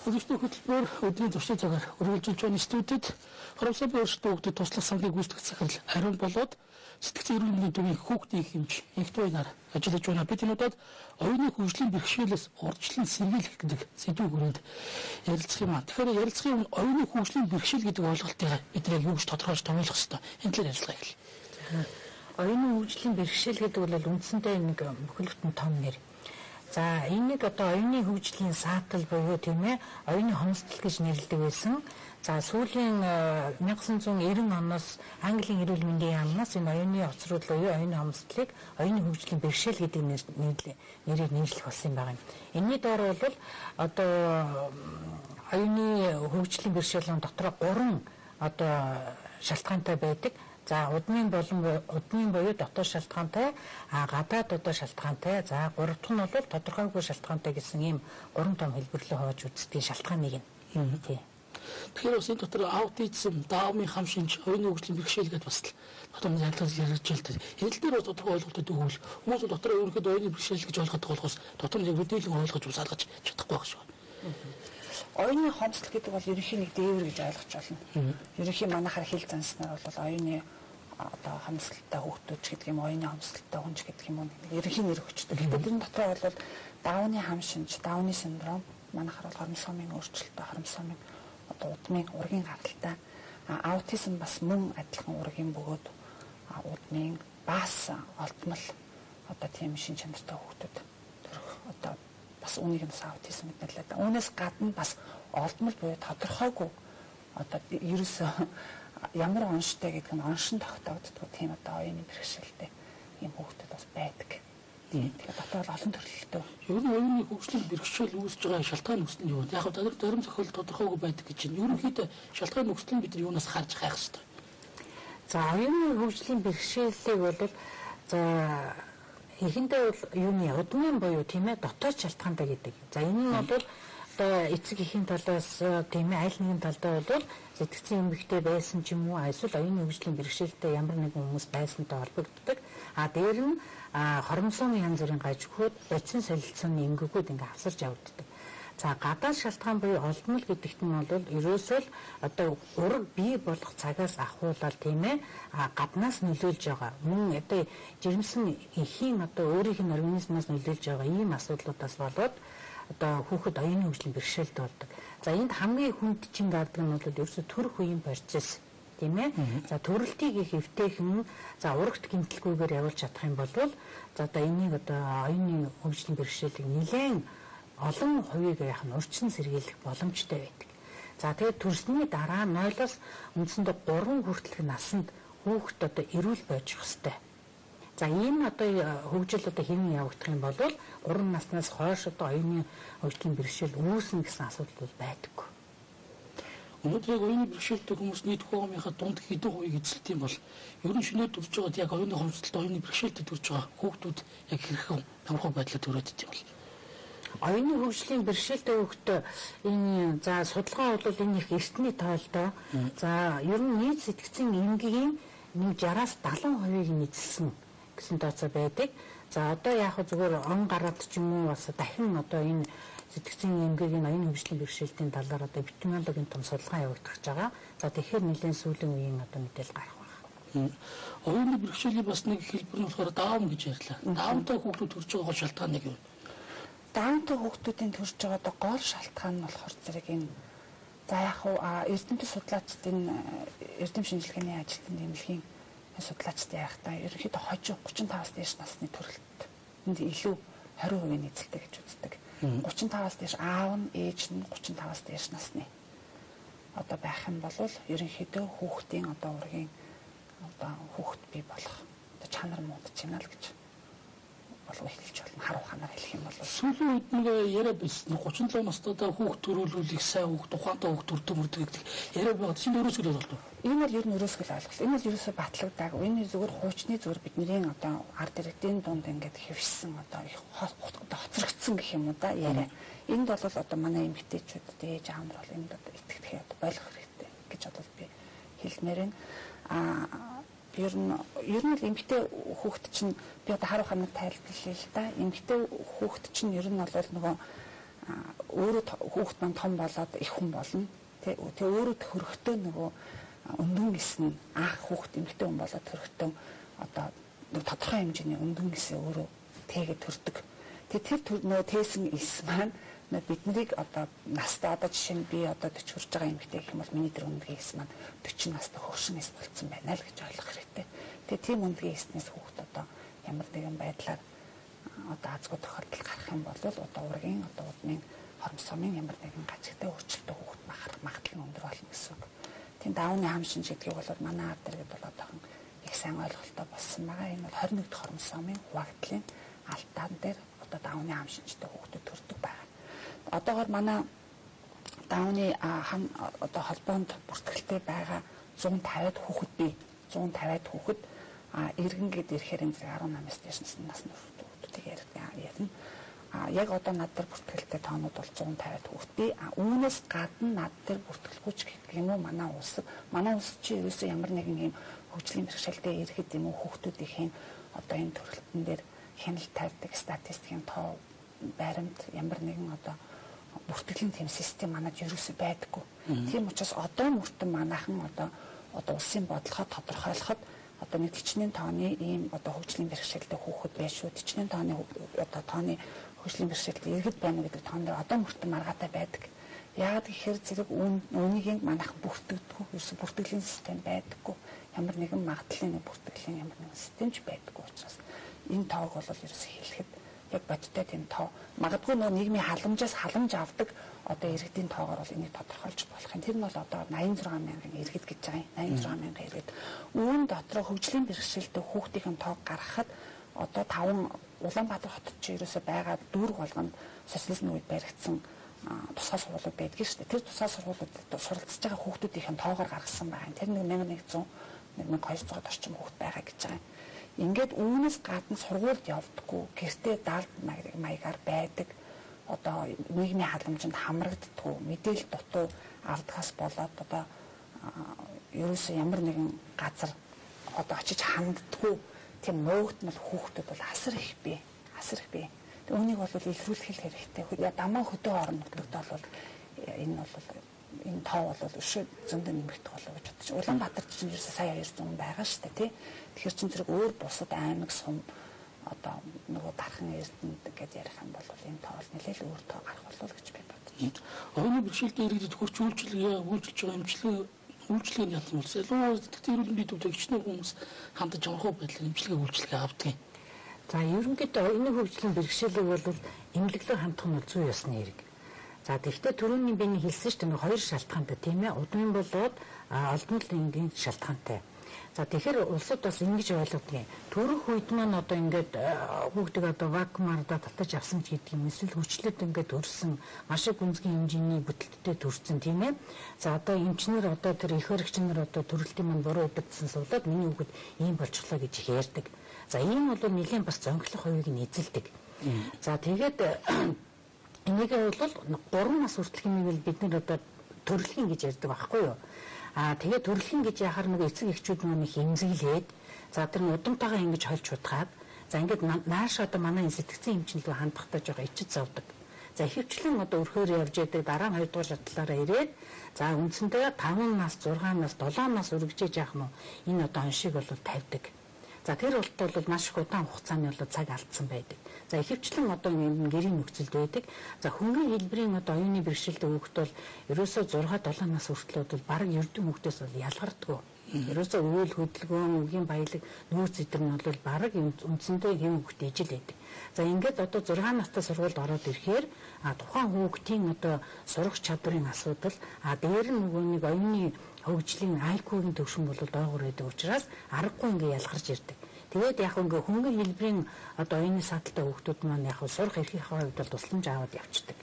Өдөртөө хөтөлбөр өдрийн туршийн цагаар үргэлжилж байгаа студид харамсалтай өөрсдөө хүүхдэд туслах саналыг гүйцэтгэх захирал Ариун болоод сэтгцэн эрүүл мэндийн төвийн хүүхдийн хэмж инхт байнаар ажиллаж байна. Бид энэ удаад оюуны хөгжлийн бэрхшээлээс урьдчилан сэргийлэх гэдэг сэдвийн хүрээнд ярилцах юм аа. Тэгэхээр ярилцахын өмнө оюуны хөгжлийн бэрхшээл гэдэг ойлголтыг бид яг юу гэж тодорхойлж томьёолох хэрэгтэй. Энэ талаар ярилцлага эхэллээ. Оюуны хөгжлийн бэрхшээл гэдэг бол үндсэндээ нэг бүхэл бүтэн том нэр. За энийг одоо оюуны хөгжлийн саатал буюу тийм ээ оюуны хомсдол гэж нэрлэдэг байсан. За сүүлийн 1990 оноос Английн эрүүл мэндийн яамнаас энэ оюуны хоцрол буюу оюуны хомсдлыг оюуны хөгжлийн бэрхшээл гэдэг нэрээр нэрлэх болсон юм байна. Энэний доор бол одоо оюуны хөгжлийн бэрхшээлийн дотор 3 одоо шалтгаантай байдаг. За удмын буюу дотоод шалтгаантай, гадаад одоо шалтгаантай, за гурав дахь нь бол тодорхойгүй шалтгаантай гэсэн ийм 3 том хэлбэрлэлөө хувааж үздэг шалтгааныг нь. Тий. Тэгэхээр бас энэ дотор аутизм, даумын хам шинж, оюуны хөгжлийн бэрхшээл гэдээ бас дотор нь ялгаж байна. Энэ л дээр бас тодорхой ойлголтууд өгвөл хүмүүс дотор ерөнхийдөө оюуны бэрхшээл гэж ойлгодог болохоос дотор нь яг мэдээлэл ойлгож усаалгаж чадахгүй байх шүү. Оюуны хомсдол гэдэг бол ерөнхийн нэг дээвэр гэж ойлгож байна. Ерөнхийн манайхаар хэл занснаар бол оюуны одоо хомсдолтой хүүхдүүд ч гэдэг юм, оюуны хомсдолтой хүн ч гэдэг юм уу ерөнхийн нэр өгчдөг. Гэтэл энэ дотор бол дауны хам шинж, дауны синдром, манайхаар бол хормосомын өөрчлөлттэй, хормосомын одоо удмын ургийн гаралтай, аутизм бас мөн адилхан ургийн бөгөөд удмын бас олдмол одоо тийм шин чанартай хүүхдүүд төрөх одоо бас үүнийг нь аутизм гэдэг л. Үүнээс гадна бас олдмол буюу тодорхойгүй одоо ерөөсөө ямар онштой гэдэг нь оншин тогтоогддог тийм одоо оюуны бэрхшээлтэй ийм хүүхдүүд бас байдаг. Тэгэхээр дотоод олон төрлөлтөө. Ер нь оюуны хөгжлийн бэрхшээл үүсэж байгаа шалтгаан нөхцөл нь юу вэ? Яг нь зарим тохиолдолд тодорхойгүй байдаг гэж байна. Ерөнхийдөө шалтгаан нөхцөл нь бид нар юунаас харж хайх хэрэгтэй. За оюуны хөгжлийн бэрхшээлийг бол за эхэндээ бол юуны удмын буюу тийм ээ дотоод шалтгаантай гэдэг. За энэ нь бол одоо эцэг эхийн талаас тийм ээ аль нэгэн талдаа бол сэтгцэн эмэгтэй байсан ч юм уу эсвэл оюуны хөгжлийн бэрхшээлтэй ямар нэгэн хүмүүс байсантай холбогддог. Дээр нь хормосомын янз бүрийн гажигууд, бодисын солилцооны эмгэгүүд ингээ авсарч явагддаг. За гадаад шалтгаан буюу олдмол гэдэгт нь бол ерөөсөө л одоо ураг бий болох цагаас ахуулаад тийм ээ гаднаас нөлөөлж байгаа. Мөн одоо жирэмсэн эхийн одоо өөрийнх нь организмаас нөлөөлж байгаа ийм асуудлуудаас болоод одоо хүүхэд оюуны хөгжлийн бэрхшээлтэй болдог. За энд хамгийн хүнд чин гардаг нь бол ерөөсөө төрөх үеийн процесс тийм ээ. За төрөлтийг их эвтэйхэн за урагт гэмтэлгүйгээр явуулж чадах юм бол за одоо энийг одоо оюуны хөгжлийн бэрхшээлийг нэлээд олон хувийг яах нь урьдчилан сэргийлэх боломжтой байдаг. За тэгээд төрсний дараа 0-оос үндсэндээ 3 хүртэлх наснд хүүхэд одоо эрүүл байж хэвээр. За энэ одоо хөгжил одоо хэвэн явагдах юм бол 3 наснаас хойш одоо оюуны хөгжлийн бэрхшээл үүснэ гэсэн асуудал бол байдаггүй. Өнөөдөр оюуны бэрхшээлтэй хүмүүс нийт хүүхнийхээ дунд хэдэн хувийг эзэлт юм бол ер нь шинээр төрж байгаад яг оюуны хомсдолтой оюуны бэрхшээлтэй төрж байгаа хүүхдүүд яг хэрхэн намхуу байдлаар төрөөд идэв бол оюуны хөгжлийн бэрхшээлтэй хүүхдээ энэ за судалгаа бол энэ их эртний тоолдоо за ер нь нийт сэтгцэн эмгэгийн 60-аас 70% нь эзэлсэн гэсэн тооцоо байдаг. За одоо яг зүгээр он гараад ч юм уу бас дахин одоо энэ сэтгцэн эмгэгийн оюуны хөгжлийн бэрхшээлтийн талаар одоо эпидемиологийн том судалгаа явагдаж байгаа. За тэгэхээр нэлээд сүүлийн үеийн одоо мэдээлэл гарах байна. Оюуны бэрхшээлийн бас нэг хэлбэр нь болохоор даун гэж ярьлаа. Даунтай хүүхдүүд төрж байгаа шалтгаан нэг юм. Даунтай хүүхдүүдийн төрж байгаа гол шалтгаан нь болохоор зэрэг энэ за яг эрдэмтэд судлаачдын эрдэм шинжилгээний ажилтны нэмэлгийн судлаачд яахтаа ерөнхийдөө хожим 35-аас дээш насны төрөлт энд илүү 20% эзэлдэг гэж үздэг. 35-аас дээш аав нь ээж нь 35-аас дээш насны одоо байх юм бол ерөнхийдөө хүүхдийн одоо ургийн одоо хүүхд бий болох одоо чанар муудаж байна л гэж болов хэлж болно. Хар ухаанаар хэлэх юм бол сүүлийн үед нэг яриа байсан. 37 настайдаа хүүхд төрүүлүүлэх сайн хүүхд ухаантай хүүхд төрдөг мөрдөг гэдэг яриа байгаа. Шинэ өрөөсгөл болов. Энэ бол ер нь өрөөсгөл ойлголт. Энэ бол ерөөсөө батлагдаагүй. Энэ зүгээр хуучны зүгээр бидний одоо ард иргэдийн дунд ингээд хэвшсэн одоо их хоцрогдсон гэх юм уу да яриа. Энд бол одоо манай эмэгтэйчүүд ээж аав нар бол энд одоо итгэдэг одоо болох хэрэгтэй гэж одоо би хэлмээр байна. Ер нь л эмэгтэй хүүхэд чинь би одоо хар ухаанаар тайлбарлая л да. Эмэгтэй хүүхэд чинь ер нь бол нөгөө өөрөө хүүхэд маань том болоод их хүн болно. Тэгээ өөрөө төрөхтөө нөгөө өндөн гис нь анх хүүхэд эмэгтэй хүн болоод төрөхтөө одоо тодорхой хэмжээний өндөн гисээ өөрөө тэгээд төрдөг. Тэр нөгөө тээсэн ис маань биднийг одоо настаа одоо жишээ нь би одоо 40 хүрж байгаа эмэгтэй гэх юм бол миний тэр өндгийн ис маань 40 настай хөгшин ис болсон байна л гэж ойлгох хэрэгтэй. Тэгээ тийм өндгийн иснээс хүүхэд одоо ямар нэгэн байдлаар одоо азгүй тохиолдол гарах юм бол одоо ургийн одоо удмын хормсомын ямар нэгэн гажигтай өөрчлөлтөд хүүхэд магадлал өндөр болно гэсэн үг. Тийм даавны хам шинж гэдгийг бол манай ард иргэд бол одоохон их сайн ойлголттой болсон байгаа. Энэ бол 21 дахь хормосомын хуваагдлын алтаан дээр одоо даавны хам шинжтэй хүүхдэд төрдөг байна. Одоогоор манай даавны хам одоо холбоонд бүртгэлтэй байгаа 150-ад хүүхэд бий. 150-ад хүүхэд иргэн гэд ирэхээр энэ 18-аас дээш насны хүүхдүүдийг ярина. Яг одоо над дээр бүртгэлтэй тоонууд бол 150-ад хүүхэд бий. Үүнээс гадна над дээр бүртгэлгүй ч гэдэг юм уу манай улс чи ерөөсөө ямар нэгэн юм хөгжлийн бэрхшээлтэй ирэхэд юм уу хүүхдүүдийн одоо энэ төрөлтөн дээр хяналт тавьдаг статистикийн тоо баримт ямар нэгэн одоо бүртгэлийн тэм систем манад ерөөсөө байдаггүй. Тийм учраас одоо мөртөн манайхан одоо улсын бодлогоо тодорхойлоход одоо нэг төчнийн тооны ийм одоо хөгжлийн бэрхшээлтэй хүүхэд байж шүү. Төчнийн тооны одоо тооны хөгжлийн бэрхшээлтэй иргэд байна гэдэг тоон дээр одоо мөртөн маргаатай байдаг. Яагаад гэхээр зэрэг үүнийг манайхан бүртгэдэггүй. Ерөөсөө бүртгэлийн систем байдаггүй. Ямар нэгэн магадлалын бүртгэлийн ямар нэгэн системч байдаггүй учраас энэ тоог бол ерөөсөө хэлэхэд яг бодтой тийм тоо магадгүй нөө нийгмийн халамжаас халамж авдаг одоо иргэдийн тоогоор бол энийг тодорхойлж болох юм. Тэр нь бол одоо 86 мянган иргэд гэж байгаа юм. 86 мянган иргэд. Үүн дотор хөгжлийн бэрхшээлтэй хүүхдийн тоог гаргахад одоо 5 Улаанбаатар хотод ч ерөөсөө байгаа дүүрэг болгонд социализмын үед баригдсан тусгай сургуулиуд байдаг шүү дээ. Тэр тусгай сургуулиудад суралцж байгаа хүүхдүүдийн тоогоор гаргасан байгаа. Тэр нэг 1100 1200 орчим хүүхд байгаа гэж байгаа юм. Ингээд үүнээс гадна сургуульд явдаггүй гэртээ даалд маягаар байдаг одоо нийгмийн халамжинд хамрагддаггүй мэдээлэл дутуу авдгаас болоод одоо ерөөсөө ямар нэгэн газар одоо очиж ханддаггүй тийм муугтмал хүүхдүүд бол асар их бий. Үүнийг бол илрүүлэх хэрэгтэй. Дамаа хөдөө орон нутгад бол энэ бол энэ тоо бол өшөө зөндөө нэмэгдэх болов гэж бодож. Улаанбаатар чинь ерөөсөө сая 200 байгаа шүү дээ тий. Тэгэхээр чинь зэрэг өөр бусад аймаг сум одоо нөгөө дархан эрдэнэт гэдээ ярих юм бол энэ тоо бол нэлээд өөр тоо гарах болов гэж би бодож. Оюуны бэрхшээлтэй иргэдэд хурц үйлчлүүлж байгаа үйлчлэгийг яах юм бол илүү тэтгэрүүлэн бид өвдөг хичнээн хүмүүс хандаж явах байдлаар имчилгээ үйлчлэгээ авдаг юм. За ерөнхийдөө энэ хөгжлийн бэрхшээлийг бол эмнэлэглээр хандах нь зүй ёсны хэрэг. За тэгвэл түрүүний биний хэлсэн шүү дээ хоёр шалтгаантай тийм ээ. Удмын болоод олдмол энгийн шалтгаантай. За тэгэхээр улсад бас ингэж ойлгодгийг төрөх үед маань одоо ингээд хүүхдийг одоо вакуумаар татаж авсан ч гэдэг юм эсвэл хүчлээд ингээд төрсөн маш их гүнзгий хэмжээний бүтэлттэй төрсөн тийм ээ. За одоо эмчнэр одоо тэр их баригчнэр одоо төрөлтийн маань буруу удирдсан суулаад миний хүүхэд ийм болчихлоо гэж их ярьдаг. За ийм бол нэлийн бас зөнгөлөх хувийг нь эзэлдэг. За тэгээд энийг бол 3 нас хүртэлх юмыг бид нар одоо төрөлхийн гэж ярьдаг байхгүй юу? Тэгээд төрөлхийн гэж яхаар нэг эцэг эхчүүд маань их эмзэглээд за тэр удамтайгаа ингэж хольж удахад за ингээд нааш одоо манай сэтгцэн эмчнэлд хандахтаа жоо ичид завдаг. За ихэвчлэн одоо өрхөөр явж яадаг дараа нь 2 дугаар шатлаараа ирээд за үндсэндээ 5 нас 6 нас 7 нас үргэлжлэж яах нь энэ одоо оншиг бол тавьдаг. За тэр бол маш их удаан хугацааны бол цаг алдсан байдаг. За ихэвчлэн одоо энэ гэрийн нөхцөлд байдаг. За хөнгөн хэлбэрийн одоо оюуны бэрхшээлтэй хүүхэд бол ерөөсөө 6-7 нас хүртэл бол бараг эрдэм хүүхдээс бол ялгардгүй. Ерөөсөө үйл хөдөлгөөн, үгийн баялаг, нүүр зэдэр нь бол бараг үндсэндээ хэм хүүхэд ижил байдаг. За ингээд одоо 6 настай сургуульд ороод ирэхээр тухайн хүүхдийн одоо сурах чадварын асуудал дээр нь нөгөө нэг оюуны хөгжлийн IQ-ийн төвшин бол доогуур байдаг учраас аргагүй ингээ ялгарч ирдэг. Тэгээд яг ингээ хөнгөн хэлбэрийн одоо оюуны садалтай хүүхдүүд маань яг сурах эрхийнхээ хувьд бол тусламж аваад явцдаг.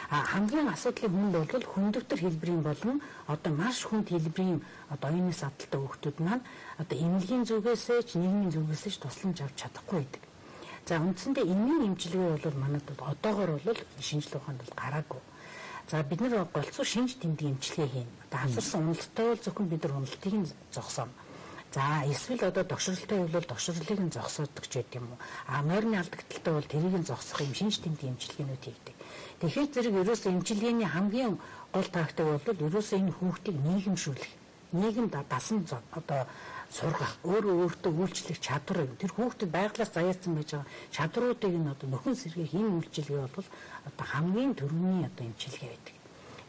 Хамгийн асуудлын хүнд бол хүндөвтөр хэлбэрийн болон одоо маш хүнд хэлбэрийн одоо оюуны садалтай хүүхдүүд маань одоо эмнэлгийн зүгээсээ ч нийгмийн зүгээсээ ч тусламж авч чадахгүй байдаг. За үндсэндээ эмийн эмчилгээ бол манайд одоогоор бол шинжилгээ ухаанд бол гараагүй. За бид нар голцоо шинж тэмдэг эмчилгээ хийнэ. Одоо хавсарсан уналттай бол зөвхөн бид нар уналтыг нь зогсоно. За эсвэл одоо догшролтой бол догшролыг нь зогсоодог ч гэдэг юм уу. Морины алдагдaltaй бол тэрийг нь зогсох юм шинж тэмдэг эмчилгээнүүд хийдэг. Тэгэхээр зэрэг ерөөсөө эмчилгээний хамгийн гол тактик бол ерөөсөө энэ хүүхдийг нийгэмшүүлэх, нийгэмд дасан одоо сургах, өөртөө үйлчлэх чадвар тэр хүүхдэд байглаас заяатсан байж байгаа чадруудыг нь одоо нөхөн сэргээх энэ үйлчилгээ бол одоо хамгийн түрүүний одоо эмчилгээ байдаг.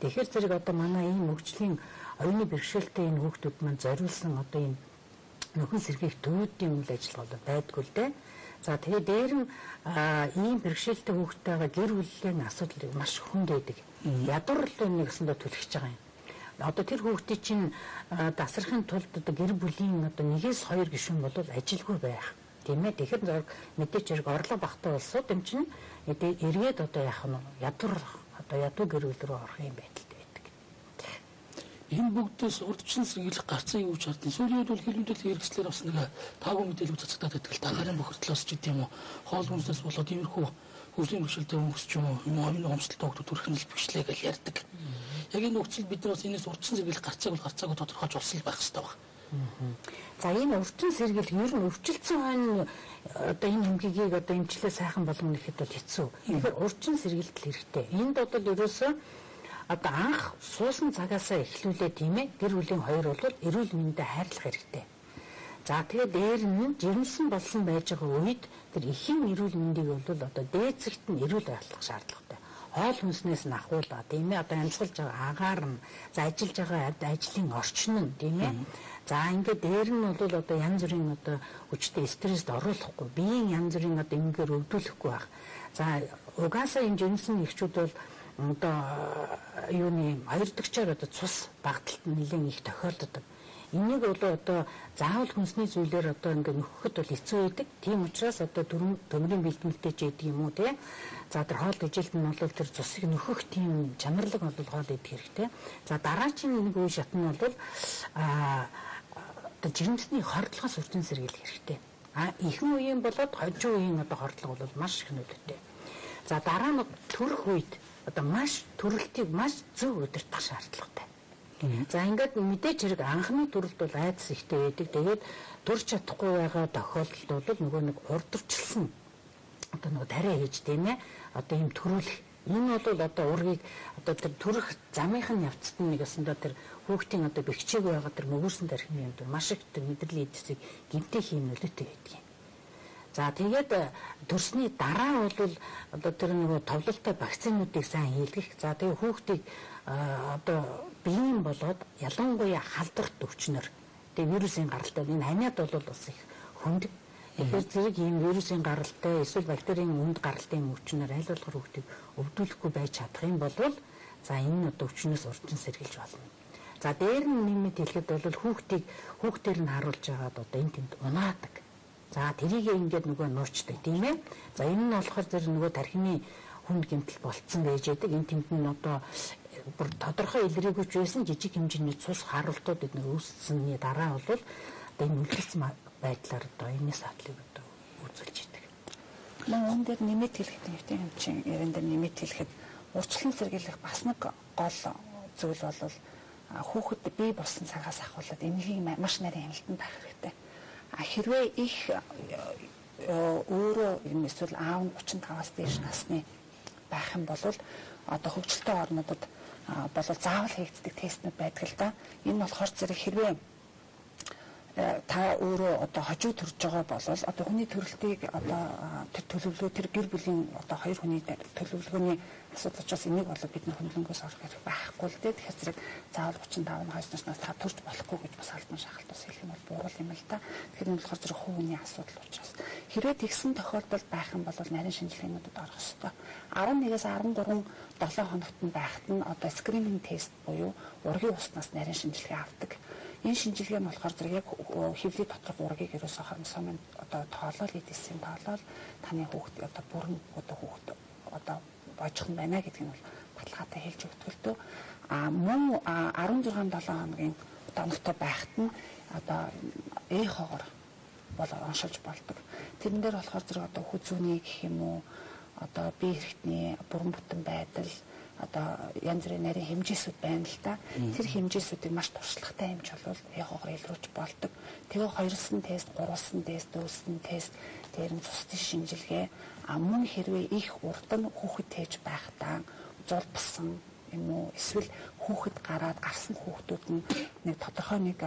Тэгэхээр зэрэг одоо манай ийм хөгжлийн оюуны бэрхшээлтэй энэ хүүхдүүд маань зориулсан одоо энэ нөхөн сэргээх төвүүдийн үйл ажиллагаа байдгүй л дээ. За тэгээд дээр нь ийм бэрхшээлтэй хүүхдтэйгээ гэр бүлийн асуудал маш хүнд байдаг. Ядуурлал нэг гэсэндээ түлхэж байгаа юм. Одоо тэр хүүхдийн чинь дасрахын тулд одоо гэр бүлийн одоо 1-2 гишүүн бол ажилгүй байх. Тийм ээ. Тэгэхээр мэдээч хэрэг орлого багтаа улсууд юм чинь эргээд одоо яах нь ядуу гэр бүл рүү орох юм байдалтай байдаг. Энэ бүгдээс урдчлан сэргийлэх гарцаа юу ч хардсан. Сүүлийн үед бол хэлбэлдэл хэрэгслэр авсан нэг таагүй мэдээлэл цацагдаад байдаг л та гарын бохирдлоос ч гэдэм үү. Хоол хүнсээс болоод иймэрхүү хөгжлийн бэрхшээлтэй хүмүүс ч юм уу оюуны хомсдолтой хүүхдүүд төрхнөл бэрхшлээ гэж ярьдаг. Яг энэ нөхцөл бид нар бас энэс урдсан сэргийлэх гарцаагүй тодорхойж улсал байх хэрэгтэй байна. За энэ урдсан сэргийлэх ер нь өвчлөлтсөн хойно одоо энэ хэмжээгийг одоо эмчлээ сайхан болгоно гэхэд бол хэцүү. Тэгэхээр урдсан сэргийлэл хэрэгтэй. Энд бол ерөөсөө одоо анх суусан цагаасаа эхлүүлээ тийм ээ. Гэр бүлийн хоёр бол эрүүл мэндэд хайрлах хэрэгтэй. За тэгээд дээр нь жирэмсэн болсон байж байгаа үед тэр эхийн эрүүл мэндийг бол одоо дээд зэгт нь эрүүл байхлах шаардлагатай. Хоол хүнснээс нь ахуулаад тийм ээ одоо амьсгалж байгаа агаар нь за ажиллаж байгаа ажлын орчин нь тийм ээ. За ингээд дээр нь бол одоо янз бүрийн одоо хүчтэй стресст оруулахгүй биеийн янз бүрийн одоо ингээр өвдүүлэхгүй байх. За угаасаа энэ жирэмсэн эхчүүд бол одоо юуны хоёр дэгчээр одоо цус багталт нэлээд их тохиолддог. Энийг бол одоо заавал хүнсний зүйлээр одоо ингээд нөхөхөд бол хэцүү байдаг. Тийм учраас одоо төмрийн бэлтгэлтэй ч гэдэг юм уу тий. За тэр хоол ижилт нь бол тэр цусыг нөхөх тийм чанарлаг бол хоол идэх хэрэгтэй. За дараагийн нэг үе шат нь бол одоо жирэмсний хордлогоос урьдчилан сэргийлэх хэрэгтэй. Ихэнх үеийн болоод хожим үеийн одоо хордлого бол маш их нөлөөтэй. За дараа нь төрөх үед одоо маш төрөлтийг маш зөв удирдах шаардлагатай. За ингээд мэдээч хэрэг анхны төрөлт бол айдас ихтэй байдаг. Тэгээд төрж чадахгүй байгаа тохиолдолд бол нөгөө нэг урдчилсан одоо нөгөө тариа хийж тийм ээ. Одоо юм төрүүлэх. Энэ бол одоо ургийг одоо тэр төрөх замынхын явцад нэг өсөндөө тэр хүүхдийн одоо бэхжээг байгаа тэр мөгөрсөн тархины юм маш их тэр мэдрэлийн эдсийг гинтэх юм нөлөөтэй байдаг. За тэгээд төрсний дараа бол одоо тэр нөгөө товлолтой вакцинуудыг сайн хийлгэх. За тэгээд хүүхдийг одоо биеийн болоод ялангуяа халдварт өвчнөр тэгээд вирусын гаралтай энэ ханиад бол бас их хүндэг. Тэгэхээр зэрэг ийм вирусын гаралтай эсвэл бактерийн үнд гаралтын өвчнөр аль болох хүүхдийг өвдүүлэхгүй байж чадах юм бол за энэ одоо өвчнөөс урьдчилан сэргийлж болно. За дээр нь нэмэт хэлэхэд бол хүүхдээр нь харуулж байгаад одоо энэ тэнд унаадаг. За тэрийг ингээд нөгөө нуурчдаг тийм ээ. За энэ нь болохоор зэрэг нөгөө тархины хүнд гэмтэл болцсон байж байдаг. Энэ тэнд нь одоо бүр тодорхой илрээгүй ч байсан жижиг хэмжээний цус харуултууд бид нар үүссэний дараа бол одоо энэ үлдсэн байдлаар одоо энэ садлыг одоо үзүүлж идэг. Мөн дээр нэмэт хэлэхэд нэвтийн хэмжээ яран дээр нэмэт хэлэхэд урьдчилан сэргийлэх бас нэг гол зүйл бол хүүхэд бие болсон цагаас ахуулаад эмнэлгийн маш нарийн хяналтанд байх хэрэгтэй. Хэрвээ их өөрөө юм эсвэл аав нь 35-аас дээш насны байх юм бол одоо хөгжилтэй орнуудад болов заавал хийгддэг тестнүүд байдаг л да. Энэ болохоор зэрэг хэрвээ та өөрөө одоо хожуу төрж байгаа бол одоо хүний төрөлтийг одоо тэр төлөвлөгөө тэр гэр бүлийн одоо хоёр хүний төлөвлөгөөний асуудал учраас энийг бол бид нар хөндлөнгөөс орох хэрэг байхгүй л дээ. Тэгэхээр зэрэг заавал 35 хойш наснаас та төрж болохгүй гэж бас албан шахалт бас хэлэх нь бол буруу юм л да. Тэгэхээр энэ болохоор зэрэг хувийн асуудал учраас хэрвээ тэгсэн тохиолдолд байх юм бол нарийн шинжилгээнүүдэд орох ёстой. 11-ээс 13 7 хоногт нь байхад нь одоо скрининг тест буюу ургийн уснаас нарийн шинжилгээ авдаг. Энэ шинжилгээ нь болохоор зэрэг яг хөвлийн доторх ургийг ерөөсөө хормсоо маань одоо тоолол эдисийн тоолол таны хүүхд одоо бүрэн одоо хүүхд одоо божхон байна гэдгийг нь бол баталгаатай хэлж өгдөг л дөө. Мөн 16-7 хоногийн доногтой байхад нь одоо эхоогоор бол оншилж болдог. Тэрэн дээр болохоор зэрэг одоо хүзүүний гэх юм уу одоо бие хэрэгтний бүрэн бүтэн байдал одоо янз бүрийн нарийн хэмжээсүүд байна л да. Тэр хэмжээсүүдийг маш туршлагатай хэмж болвол эхоогоор илрүүлж болдог. Тэгээ 2сан тест, 3сан тест, 4сан тест дээр нь цусны шинжилгээ мөн хэрвээ их урд нь хүүхэд тээж байхдаа зулбсан юм уу эсвэл хүүхэд гарсан хүүхдүүд нь нэг тодорхой нэг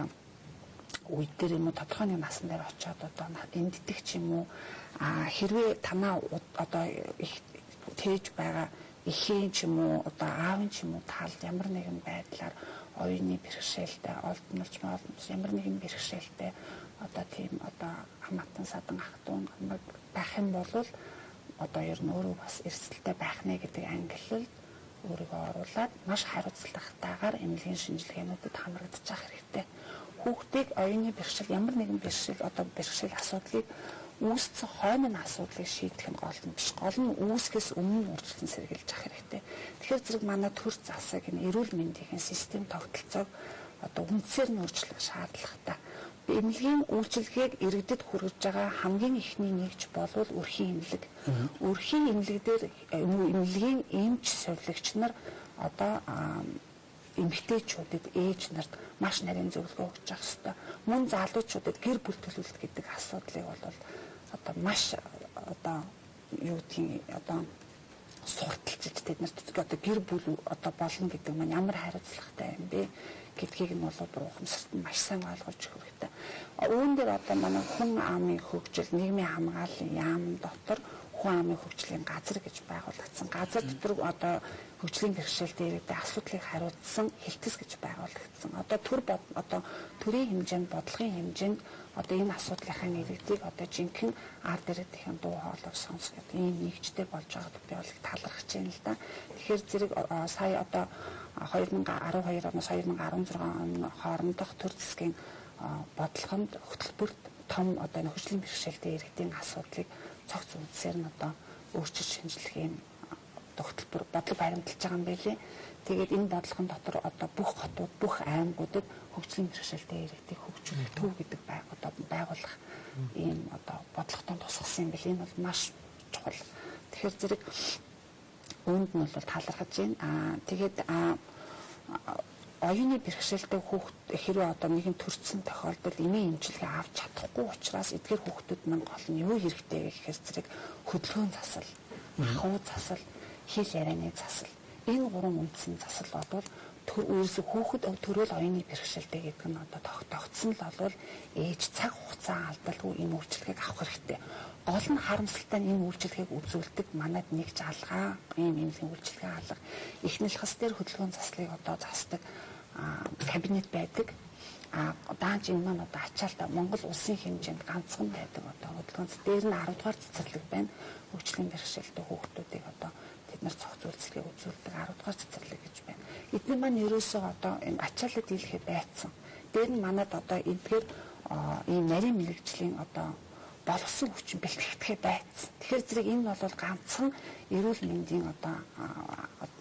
үед дээр юм уу тодорхой нэг насн дээр очиод одоо энддэг ч юм уу хэрвээ танаа одоо их тээж байгаа эхийн ч юм уу одоо аавын ч юм уу талд ямар нэгэн байдлаар оюуны бэрхшээлтэй олдмолч ямар нэгэн бэрхшээлтэй одоо тийм одоо хамаатан садан ах トゥ байх юм бол одоо ер нь өөрөө бас эрсдэлтэй байх нэ гэдэг ангиллалд өөрийгөө оруулаад маш хариуцлагатайгаар эмнэлгийн шинжилгээнүүдэд хамрагдчих хэрэгтэй. Хүүхдийг оюуны бэрхшээл ямар нэгэн бэрхшээл одоо бэрхшээл асуудлыг үүсцэн хойно асуудлыг шийдэх нь гол нь биш. Гол нь үүсгэс өмнө урьдчилан сэргийлж ах хэрэгтэй. Тэгэхээр зэрэг манай төр засаг энэ эрүүл мэндийн систем тогтолцоог одоо үндсээр нь өөрчлөх шаардлагатай. Эмнэлгийн үйлчилгээг иргэдэд хүргэж байгаа хамгийн ихний нэгж болвол өрхийн эмнэлэг. Өрхийн эмнэлэг дээр эмнэлгийн эмч совилогч нар одоо эмэгтэйчүүдэд ээж нарт маш нарийн зөвлөгөө өгч явах хэрэгтэй. Мөн залуучуудад гэр бүл төлөвлөлт гэдэг асуудлыг бол одоо маш одоо юу гэдгийг одоо сурталчилж тэднэрт одоо гэр бүл одоо болно гэдэг маань ямар хариуцлагатай юм бэ гэдгийг нь бол ухамсарт нь маш сайн ойлгож өгөх хэрэгтэй. Үүн дээр одоо манай хүн амын хөгжил нийгмийн хамгааллын яам дотор хүн амын хөгжлийн газар гэж байгуулагдсан. Газар дотор одоо хөгжлийн бэрхшээлтэй иргэдэд асуудлыг хариуцсан хэлтэс гэж байгуулагдсан. Одоо одоо төрийн хэмжээнд бодлогын хэмжээнд одоо энэ асуудлынхаа нэрийг одоо жинхэнэ ард ирээдийн дуу хоолойг сонсох гэдэг ийм нэгжтэй болж байгааг би бол талархаж байна л да. Тэгэхээр зэрэг сая одоо 2012 оноос 2016 оны хоорондох төр засгийн бодлогонд хөтөлбөрт том одоо хөгжлийн бэрхшээлтэй иргэдийн асуудлыг цогц үндсээр нь одоо өөрчилж шинжилгээ хөтөлбөр бодлого баримталж байгаа юм байлээ. Тэгээд энэ бодлогын дотор одоо бүх хотууд, бүх аймагуудад хөгжлийн бэрхшээлтэй иргэдийг хөгжүүлэх төв гэдэг байгуулах ийм одоо бодлоготой тусгасан юм бэл энэ бол маш чухал. Тэгэхээр зэрэг үүнд нь бол талархаж байна. Тэгээд оюуны бэрхшээлтэй хүүхд хэрвээ одоо нэгэн төрсөн тохиолдолд эмийн эмчилгээ авч чадахгүй учраас эдгээр хүүхдүүд маань гол нь юу хэрэгтэй гэхээр зэрэг хөдөлгөөний засал, ахуй засал, хэл ярианы засал. Энэ гурван үндсэн засал бол ерөөсөө хүүхэд төрөл оюуны бэрхшээлтэй гэдэг нь одоо тогтсон л бол ээж цаг хугацаа алдалгүй энэ үйлчилгээг авах хэрэгтэй. Гол нь харамсалтай нь энэ үйлчилгээг үзүүлдэг манайд нэгж алгаа ийм эмнэлгийн үйлчилгээ алга эхнэл хас дээр хөдөлгөөний заслыг одоо засдаг кабинет байдаг. Даанч энэ маань одоо ачаалтаа Монгол улсын хэмжээнд ганцхан байдаг одоо хөдөлгөөнс дээр нь 10 дугаар цэцэрлэг байна. Хөгжлийн бэрхшээлтэй хүүхдүүдийг одоо тэд нар цогц үйлчлэгийг үзүүлдэг 10 дугаар цэцэрлэг гэж байна. Эдний маань ерөөсөө одоо энэ ачаалал дийлэхэд байцсан. Дээр нь манад одоо эдгээр ийм нарийн мэрэгжлийн одоо болгосон хүчин бэлтгэхтэй байцсан. Тэгэхээр зэрэг энэ бол ганцхан эрүүл мэндийн одоо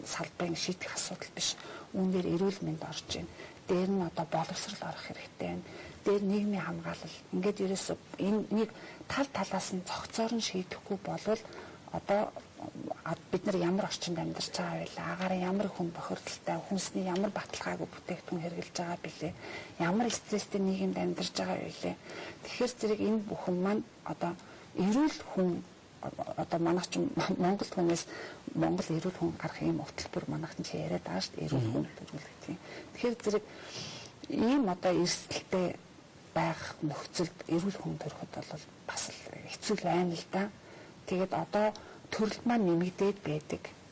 салбарын шийдэх асуудал биш. Үүн дээр эрүүл мэнд орж байна. Дээр нь одоо боловсрол орох хэрэгтэй байна. Дээр нийгмийн хамгаалал. Ингээд ерөөсөө энийг тал талаас нь цогцоор нь шийдэхгүй болвол одоо бид нар ямар орчинд амьдарч байгаа вэ? Агаараа ямар хүн бохирдолтой, хүнсний ямар баталгаагүй бүтээгдэхүүн хэрэгжилж байгаа билээ? Ямар стресстэй нийгэмд амьдарч байгаа вэ? Тэгэхээр зэрэг энэ бүхэн маань одоо эрүүл хүн одоо манайх ч Монгол хүнээс Монгол эрүүл хүн гарах юм хөтөлбөр манайх ч яриад байгаа шүү дээ. Эрүүл хүн төрүүлэх тийм. Тэгэхээр зэрэг ийм одоо эрсдэлтэй байх нөхцөлд эрүүл хүн төрөхөд бол бас хэцүү байна л да. Тэгээд одоо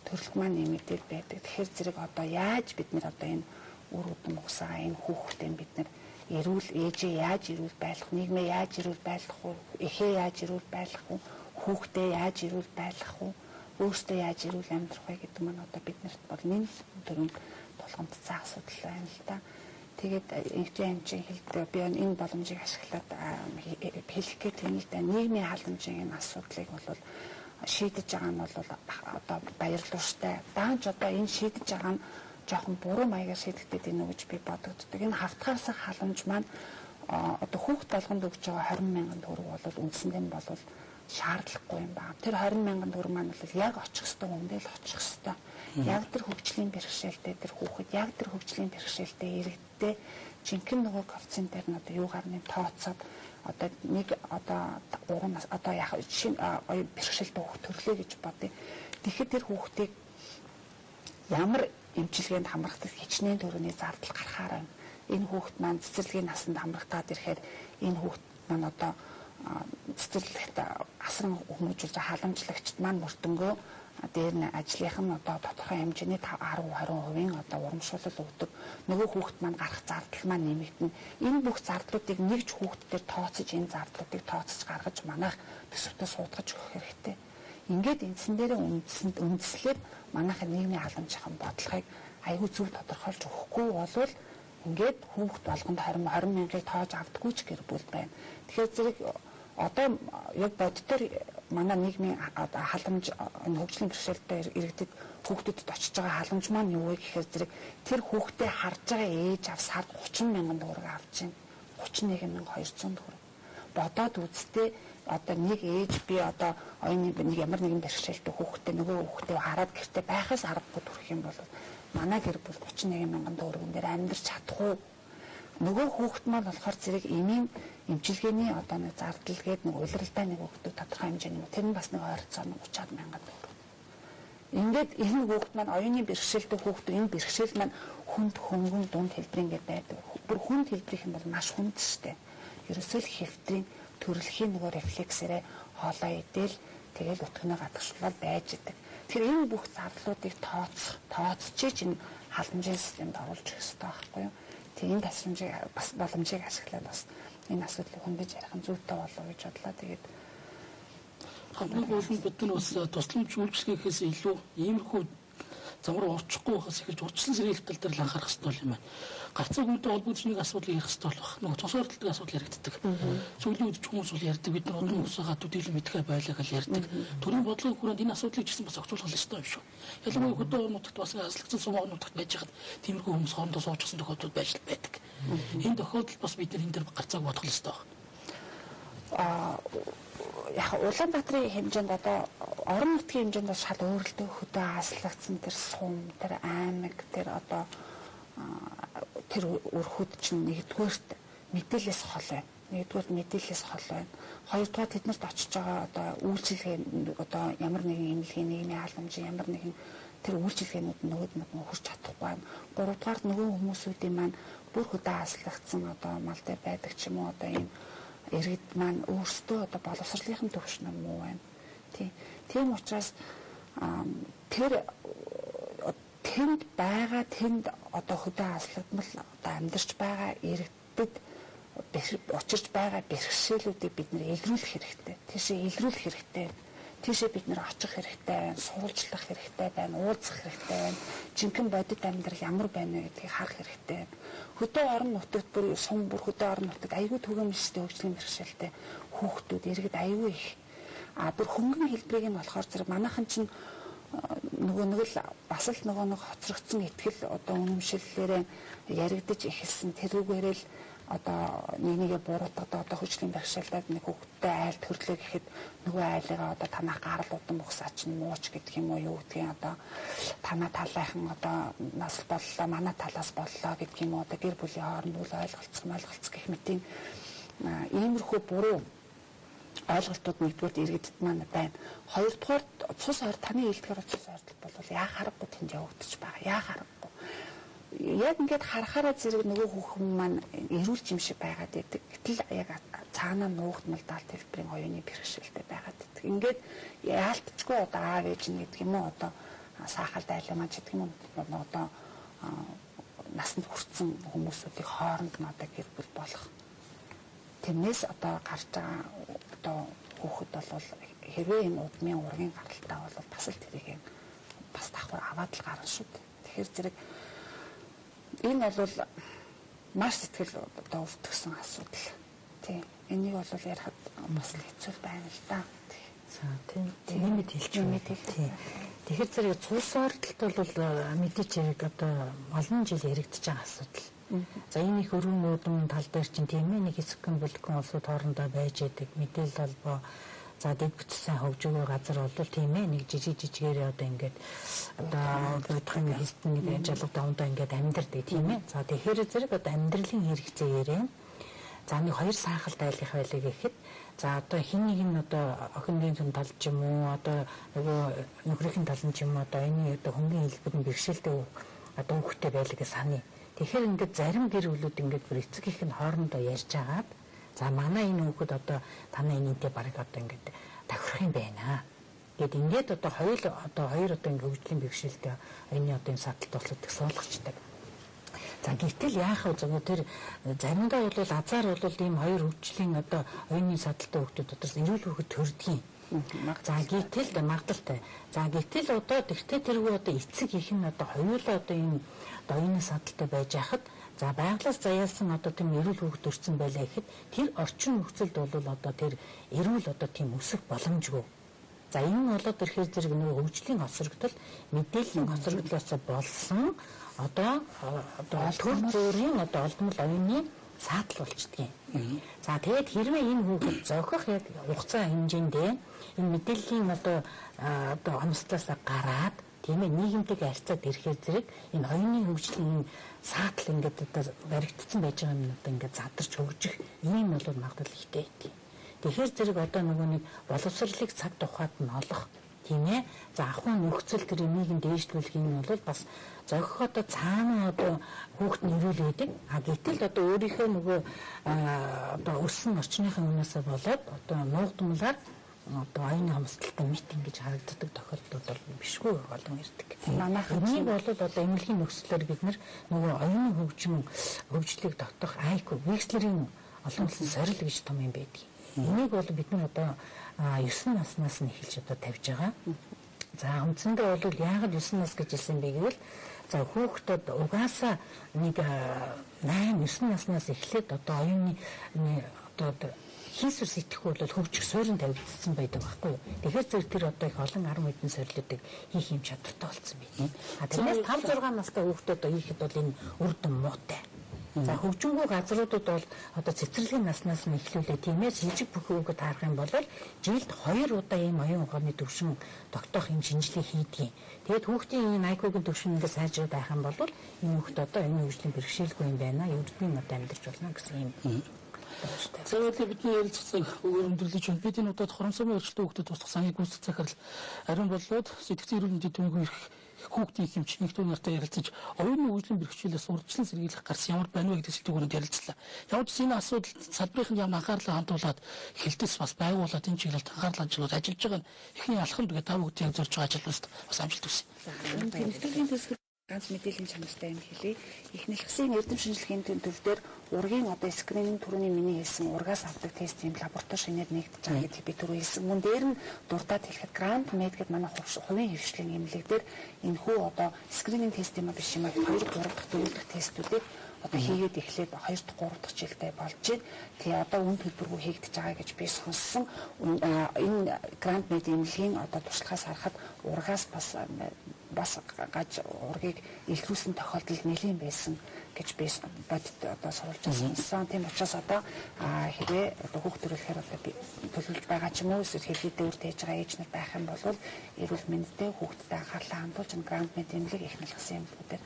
төрөлт маань нэмэгдээд байдаг. Тэгэхээр зэрэг одоо яаж бид нар одоо энэ үр удам усаа энэ хүүхдээ бид нар эрүүл ээжээ яаж эрүүл байлгах, нийгмээ яаж эрүүл байлгах вэ? Эхээ яаж эрүүл байлгах вэ? Хүүхдээ яаж эрүүл байлгах вэ? Өөртөө яаж эрүүл амьдрах вэ гэдэг маань одоо биднэрт бол нэн төрөнд тулгамдсан асуудал байна л да. Тэгээд инженери хэмжээ хэлдэг би энэ боломжийг ашиглаад хэлэх гээд тийм л да нийгмийн халамжийн энэ асуудлыг бол шийдэж байгаа нь бол одоо баярлууштай. Даанч одоо энэ шийдэж байгаа нь жоохон буруу маягаар шийдэгдээд байна уу гэж би бодогддог. Энэ хавтгаарсах халамж маань одоо хүүхд болгонд өгж байгаа 20,000 төгрөг бол үндсэндээ нь бол шаардлагагүй юм байна. Тэр 20,000 төгрөг маань бол яг очих ёстой хүндээ л очих ёстой. Яг тэр хөгжлийн бэрхшээлтэй тэр хүүхэд яг тэр хөгжлийн бэрхшээлтэй иргэдтэй жинхэнэ нөгөө коэффициент дээр нь одоо юугаар нь тооцоод одоо нэг одоо 3 нас одоо яг шинэ бэрхшээлтэй хүүхд төрлөө гэж бодъё. Тэгэхэд тэр хүүхдийг ямар эмчилгээнд хамрагдах хичнээн төрөний зардал гарахаар байна. Энэ хүүхэд маань цэцэрлэгийн насанд хамрагдаад ирэхээр энэ хүүхэд маань одоо цэцэрлэгт асран хүмүүжүүлж халамжлагчд маань мөрдөнгөө дээр нь ажлынх нь одоо тодорхой хэмжээний 10-20% одоо урамшуулал өгдөг. Нөгөө хүүхэд маань гарах зардал маань нэмэгдэнэ. Энэ бүх зардлуудыг нэгж хүүхэд дээр тооцож энэ зардлуудыг тооцож гаргаж манайх төсөвтөө суудгаж өгөх хэрэгтэй. Ингээд эндсэн дээр үндслээд манайхын нийгмийн халамжийн бодлогыг аягүй зөв тодорхойлж өгөхгүй болвол ингээд хүүхд болгонд 20 мянгаыг тоож авдаггүй ч гэр бүл байна. Тэгэхээр зэрэг одоо яг боддоор манай нийгмийн халамж хөгжлийн бэрхшээлтэй иргэдэд хүүхдэд очиж байгаа халамж маань юу вэ гэхээр зэрэг тэр хүүхдээ харж байгаа ээж ав сард 30,000 төгрөг авч байна. 31,200 төгрөг. Бодоод үзтээ одоо нэг ээж би одоо оюуны нэг ямар нэгэн бэрхшээлтэй хүүхдээ нөгөө хүүхдээ хараад гэртээ байхаас аргагүй төрөх юм бол манай гэр бүл 31,000 төгрөгөн дээр амьдрч чадахгүй. Нөгөө хүүхэд маань болохоор зэрэг эмийн эмчилгээний одоо нэг зардал гээд нэг улиралтай нэг хүүхдээ тодорхой хэмжээний тэр нь бас нэг ойролцоо 30,000 төгрөг. Ингээд энэ хүүхэд маань оюуны бэрхшээлтэй хүүхэд энэ бэрхшээл маань хүнд хөнгөн дунд хэлбэрийн гээд байдаг. Бүр хүнд хэлбэрийнх нь бол маш хүнд штэ. Ерөөсөө л хэвтрийн төрөлхийн нөгөө рефлексээрээ хоолоо идэл тэгэл өтгөнөө гадагшлаад байж идэг. Тэгэхээр энэ бүх зардлуудыг тооцчих энэ халамжийн системд оруулж ирэх хэрэгтэй байхгүй юу? Тэгээ энэ тасламжийг бас боломжийг ашиглаад бас энэ асуудлыг хөндөж ярих нь зүйтэй болов уу гэж бодлоо. Тэгээд хамгийн гол нь бид нар бас тусламж үйлчлэгээхээс илүү иймэрхүү зам руу орчихгүй байхаас ихэж урьдчилан сэргийлэх тал дээр анхаарах хэрэгтэй юм байна. Гарцаа хүнтэй холбоотой нэг асуудлыг ярих хэрэгтэй болох. Нөгөө цус ойртолтой асуудал яригддаг. Сүүлийн үед ч хүмүүс бол ярьдаг бид нар олон улсаа төдийлөн мэдхэ байлаа гэж ярьдаг. Төрийн бодлогын хүрээнд энэ асуудлыг ч гэсэн бас зохицуулах ёстой юм шүү. Ялангуяа хөдөө орон нутагт бас хаслагдсан сум орон нутагт байж хаад тиймэрхүү хүмүүс хоорондоо суучсан тохиолдол байдаг. Энэ тохиолдолд бас бид нар энэ дээр гарцааг бодох ёстой байна. Яг Улаанбаатарын хэмжээнд одоо орон нутгийн хэмжээнд шал өөрлөлтөө хөдөө хаслагдсан тэр сум, тэр аймаг, тэр одоо тэр өрхөд чинь нэгдүгээрт мэдээлэлээс хол байна. Нэгдүгээр мэдээлэлээс хол байна. Хоёрдугаар тэднэрт очиж байгаа одоо үйлчилгээ одоо ямар нэгэн эмнэлгийн нийгмийн халамжийн ямар нэгэн тэр үйлчилгээнүүд нөгөөд хүрч чадахгүй байна. Гуравдугаар нөгөө хүмүүсүүдийн маань бүр хөдөө хаслагдсан одоо мал дээр байдаг ч юм уу одоо ийм иргэд маань өөрсдөө одоо боловсролынхын төвшин муу байна. Тийм учраас тэр тэнд байгаа тэнд одоо хөдөө хаслагдмал одоо амьдарч байгаа иргэдэд учирч байгаа бэрхшээлүүдийг бид нэр илрүүлэх хэрэгтэй. Тийшээ илрүүлэх хэрэгтэй. Тийшээ бид нэр очих хэрэгтэй байна, сурвалжлах хэрэгтэй байна, уулзах хэрэгтэй байна. Жинхэнэ бодит амьдрал ямар байна вэ гэдгийг харах хэрэгтэй байна. Хөдөө орон нутагт бүр сум бүр хөдөө орон нутагт аягүй түгээмжтэй хөгжлийн бэрхшээлтэй хүүхдүүд иргэд аягүй их. Бүр хөнгөн хэлбэрийг нь болохоор зэрэг манайхан чинь нөгөө нэг л бас л нөгөө нэг хоцрогдсон ихтгэл одоо үнэмшиллээрээ яригдаж эхэлсэн тэрүүгээрээ л одоо нэгнийгээ буруутгад одоо хөгжлийн бэрхшээлтэй нэг хүүхдтэй айл төрлөө гэхэд нөгөө айлыгаа одоо танаа гарал удан бухсаа чинь мууч гэдэг юм уу юу гэдгийг одоо танаа талайхан одоо нас боллоо манай талаас боллоо гэдэг юм уу одоо гэр бүлийн хооронд үл ойлголцох гэх мэтийн иймэрхүү буруу ойлголтууд нэгдүгээр иргэдэд маань байна. Хоёрдугаар цус ойр таны хэлдгээр цус ойртол бол яа харахгүй тэнд явагдаж байгаа. Яа харахгүй. Яг ингээд харахаараа зэрэг нөгөө хүүхэн маань эрүүлж юм шиг байгаад байдаг. Гэтэл яг цаанаа нуугдмал даалт хэлбэрийн оюуны бэрхшээлтэй байгаад байдаг. Ингээд яалтчгүй одоо аав ээж нь гэдэг юм уу одоо саахалд айлаа маань гэдэг юм уу одоо насанд хүрсэн хүмүүсүүдийн хооронд нь одоо гэр бүл болох. Тэрнээс одоо гарч байгаа одоо хүүхэд бол хэрвээ энэ удмын ургийн гаралтай бол бас л тэрийг бас давхар аваад л гарна шүү дээ. Тэгэхээр зэрэг энэ бол маш сэтгэл одоо өвдгсөн асуудал. Тийм. Энийг бол ярихад бас хэцүү байна л да. За тийм нэмэт хэлчихвээ. Тийм. Тэгэхээр зэрэг цус ордолт бол мэдээч яг одоо олон жил яригдж байгаа асуудал. За энэ их өргөн нүүдмийн тал дээр чинь тийм ээ нэг хэсэгхэн бүлэгхэн улсууд хоорондоо байж байдаг мэдээлэл холбоо за дэд бүтцийн хөгжөөгөө газар бол тийм ээ нэг жижигээрээ одоо ингээд одоо бодохын хэсэг нэг жалга давндаа ингээд амьдардаг тийм ээ. За тэгэхээр зэрэг одоо амьдралын хэрэгцээгээр за нэг хоёр саахалт айлынх байлаа гэхэд за одоо хин нэг нь одоо охингийн тал ч юм уу одоо нөгөө нөхрийн тал ч юм уу одоо энэ одоо хөнгөн хэлбэр нь бэрхшээлтэй одоо хүүхдтэй байлаа гэж саний. Тэгэхээр ингээд зарим гэр бүлүүд ингээд бүр эцэг их нь хоорондоо ярьж агаад за манай энэ хүүхэд одоо танай энэнтэй барыг одоо ингээд тохирох юм байна. Гэт ингээд одоо хоёр одоо ингээд хөгжлийн бэрхшээлтэй энэ одоо энэ саталт болоод суулгачдаг. За гэтэл яах вэ зөв тэр заримдаа бол азар бол ийм хоёр хөгжлийн одоо оюуны саталтай хүүхдүүд дотроос эрүүл хүүхэд төрдгийн. За гэтэл магадaltaй. За гэтэл одоо тэгтээ тэргүй одоо эцэг их нь одоо хоёулаа одоо ийм оюуны саталтай байж хахад за байглаас заяалсан одоо тийм эрүүл хүүхэд төрсэн байлаа гэхэд тэр орчин нөхцөлд бол одоо тэр эрүүл одоо тийм өсөх боломжгүй. За энэ нь болоод ирэхээр зэрэг нөгөө хөгжлийн осрогдол мэдээллийн осрогдлоос болсон одоо төр зөөрийн одоо олдмол оюуны саатал болчдгийг. За тэгээд хэрвээ энэ хүүхэд зохих яг хугацаа хэмжээндээ энэ мэдээллийн одоо онцлоос гараад тийм ээ нийгэмтэй харьцаад ирэхээр зэрэг энэ оюуны хөгжлийн саатал ингээд одоо баригдсан байж байгаа юм одоо ингээд задарч хөгжих ийм бол магадлал ихтэй байдаг. Тэгэхээр зэрэг одоо нөгөө нэг боловсролыг цаг тухайд нь олох тийм ээ. За ахуйн нөхцөл тэр нийгэм дээшлүүлэх юм бол бас зохих одоо цаана одоо хүүхэд нэрүүл байдаг. А гэтэл одоо өөрийнхөө нөгөө одоо өссөн орчныхаа үнээсээ болоод одоо нуугдмалаар одоо оюуны хомсдолтой мэт ингэж харагддаг тохиолдол бол бишгүй болон ирдэг. Манайх энийг бол одоо эмнэлгийн нөхцлөөр бид нөгөө оюуны хөгжлийг тогтоох IQ Wechsler-ийн олон улсын сорил гэж том юм байдаг. Энийг бол бид нар одоо 9 наснаас нь эхэлж одоо тавьж байгаа. За үндсэндээ бол яагаад 9 нас гэж хэлсэн бэ гэвэл за хүүхдүүд угаасаа нэг 8 9 наснаас эхлээд одоо оюуны одоо хийсвэр сэтгэхгүй бол хөгжих суурин тавигдсан байдаг байхгүй юу. Тэгэхээр зэрэг тэр одоо их олон 10 хэдэн сорилуудыг хийх юм чадвартай болсон байна. А тэрнээс 5 6 настай хүүхдүүд хийхэд бол энэ үр дүн муутай. За хөгжингүү газруудад бол одоо цэцэрлэгийн наснаас нь эхлүүлээ тийм ээ жижиг бүхүүгээ таарах юм бол жилд 2 удаа ийм оюун ухааны төвшин тогтоох юм шинжилгээ хийдэг. Тэгээд хүүхдийн энэ IQ-гийн төвшин ингээд сайжраад байх юм бол энэ хүүхд одоо энэ хөгжлийн бэрхшээлгүй юм байна. Ердийн мод амьдарч болно гэсэн юм. За үүний бидний ярилцсан өндөрлөж байна. Бид энэ удаад хоромсомын өрчлөлтөө хүүхдэд туслах сангийн гүйцэтгэх захирал ариун болоод сэтгцэн эрүүл мэндийн төвийн хүүхдийн хэмжээ нэгдүгээр нартай ярилцаж оюуны хөгжлийн бэрхшээлээс урьдчилан сэргийлэх гарсан ямар байна вэ гэдэг сэдвүүнд ярилцлаа. Ямар ч энэ асуудал салбарын яам анхаарлаа хандуулаад хэлтэс бас байгуулад энэ чиглэлд анхаарал хандуулж ажиллаж байгаа нь ихний алхам тэгээ тав хүүхдийн зорж байгаа ажил бас амжилт хүсье. Тэмдэглэлийн төсөл ганц мэдээллийн чанартай юм хэлье. Эхнэлгсийн эрдэм шинжилгээний төвдөр ургийн одоо скрининг түрүүний миний хэлсэн ургаас авдаг тестийн лаборатори шинээр нэгдэж байгаа гэдгийг би түрүү хэлсэн. Мөн дээр нь дуртад хэлэхэд Grand Med гэдэг манай хувийн хвшлийн эмнэлэг дээр энэ хүү одоо скрининг тест юм биш юм аа 2 3 дахь төвлөрөх тестүүдийг одоо хийгээд эхлээд 2 дахь 3 дахь жилдээ болж байна. Тэгээ одоо үн төлбөргүй хийгдэж байгаа гэж би сонссон. Энэ Grand Med эмнэлгийн одоо туршлагаас харахад ургаас бас гаж ургийг илрүүлсэн тохиолдол нэлээд байсан гэж би бодит одоо суулж сонсон. Тийм учраас одоо хэрвээ одоо хүүхд төрүүлэхээр одоо би төлөвлөж байгаа ч юм уу эсвэл хэлхийдээ үр тээж байгаа ээж нар байх юм бол эрүүл мэндтэй хүүхдэд анхаарлаа хандуулж Grand Med эмнэлэг эхнэлгсэн юмнуудаар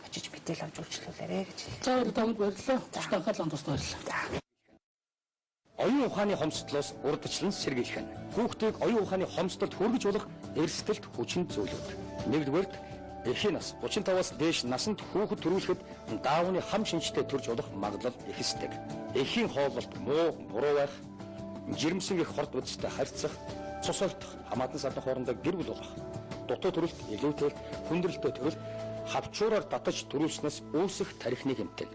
очиж мэдээл авч үйлчлүүлээрэй гэж. За танд баярлалаа. Анхаарлаа хандуулсанд баярлалаа. Оюун ухааны хомсдлоос урдчлан сэргийлэх нь хүүхдийг оюун ухааны хомсдолд хүргэж болох эрсдэлт хүчин зүйлүүд. Нэгдүгээрт эрхийн нас 35-аас дээш насанд хүүхэд төрүүлэхэд даавны хам шинжтэй төрж болох магадлал ихсдэг. Эрхийн хооллолт муу, буруу байх, жирэмсэн их хорт үзтэй харьцах, цус олдох, хамаатан садан хоорондоо гэр бүл болох, дутуу төрөлт, илүүтэй, хүндрэлтэй төрөлт, хавчуураар татаж төрүүлснээс үүсэх тархины хэмтэл.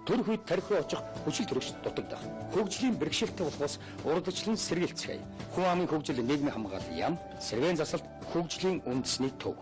Төрөх үед тархиу очих хүчил төрөгч дутагдах. Хөгжлийн бэрхшээлтэй болохоос урдчлан сэргийлцгээе. Хүн амын хөгжил нийгмийн хамгаалал яам, сэргээн засалт хөгжлийн үндэсний төв.